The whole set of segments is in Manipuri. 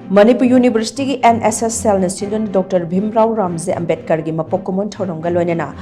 Manipur University की NSS cell ने SHINDUNA Dr. BHIMRAO RAMJI AMBEDKAR की MAPOK KUMON Thouram लोइनाना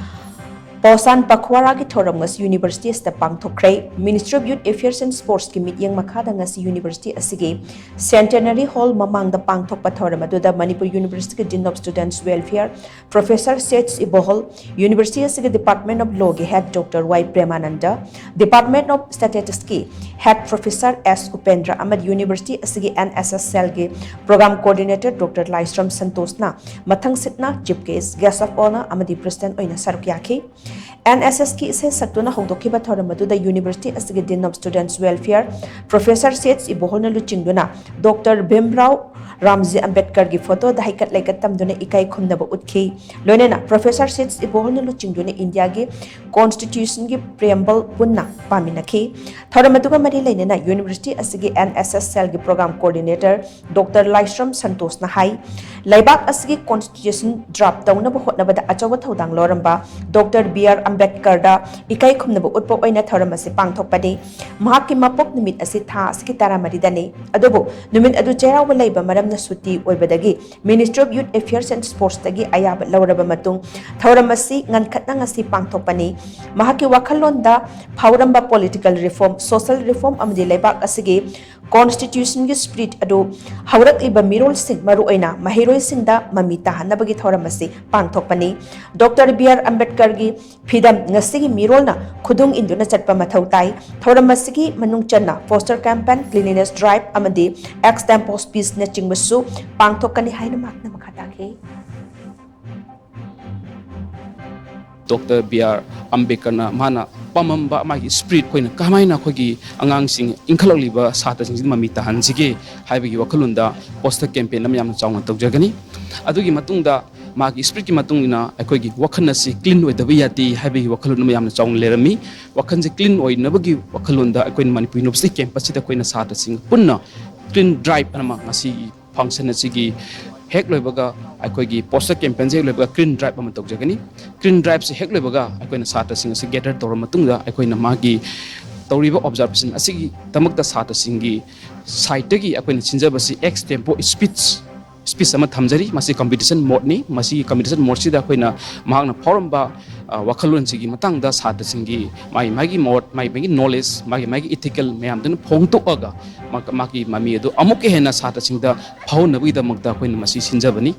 Poshan Pakhwada की Thouram Ngasi University sta Pangthokkhre Ministry of Youth Affairs and Sports की meeting makhada ngasi University asigi Centenary Hall mamang da Pangthokpa Thouram aduda Manipur University की Dean of Students Welfare Professor Seth Ibohol University asigi Department of Law की Head Dr. Y Premananda Department of Statistics की Head Professor S Upendra Ahmed University asigi NSS cell की Program Coordinator Dr. Laisram Santosna mathang sitna chief guest of honor amadi president oina saruk yakhi NSS की इसे सक्तुना होंदोखिबा थौरम मदुदा यूनिवर्सिटी असगे dean of students welfare professor सेट्स इबोहन लुचिंगदुना डॉक्टर भीमराव रामजी अंबेडकर की फोटो दाहिकत लेकत तमदुना इकाई खुमनब उतखी लोनेना प्रोफेसर सेट्स इबोहन लुचिंगदुना इंडिया की कॉन्स्टिट्यूशन की प्रियम्बल पुन्ना पामिनखी थौरम मदुगा मरी लेनेना यूनिवर्सिटी असगे NSS सेल की प्रोग्राम कोऑर्डिनेटर डॉक्टर लाइश्रम संतोषना हाई लेबाक असगे कॉन्स्टिट्यूशन ड्राफ्ट तौनब होटनबदा अचौब थौदांग लोरंबा doctor BR AMBEDKAR da ikai khumnaba utpo oina thoram ase pangthokpani mahakki mapok numit ase tha asiki taramari dani adobo numit adu cherawa leiba maramna suti oibadagi Ministry of Youth Affairs and Sports dagi ayaba lawraba matung thoram ase ngankhatna ngasi pangthokpani mahakki wakhalon da phawramba political reform social reform amdi leibak asigi Constitution की spirit adu haurak iba mirol sing maru oina mahiroi sing da mamita hanabagi thoram ase pangthokpani Dr. BR AMBEDKAR gi Fidam ngasigi mirolna khudung induna chatpa mathau tai thoram asigi manung channa poster campaign cleanliness drive amadi ex tempos peace na chingbasu pangthokani haina makna makhata ke Dr. BR AMBEDKAR na mana pamamba magi spirit koina kamaina khogi angang sing inkhaliba sata sing mamita hansige haibagi wakalunda poster campaign lam yam chawna tawjagani adugi matungda magi spirit ki matungina akogi wakhana si clean oidabi yati haibagi wakalun yam chawna lerami wakhan je clean oinabagi wakalunda akoin Manipur University campus da koina sata sing punna clean drive anama ngasi function asigi hek loibaga akoigi poster campaign je loibaga clean drive am tawjagani clean drive se hek loibaga akoina sata sing se gather tor matungda akoina magi tawriba observation asigi tamakta sata singi site gi akoina sinjabasi ex tempo speech ama thamjari masi competition mode ni masi competition mode sida akoina mahakna forumba wakhalun sigi matangda sata singi magi mode magi knowledge magi ethical mayam dun phongto aga magi mami adu amuke hena sata singda phau nabi da magda akoina masi sinjabani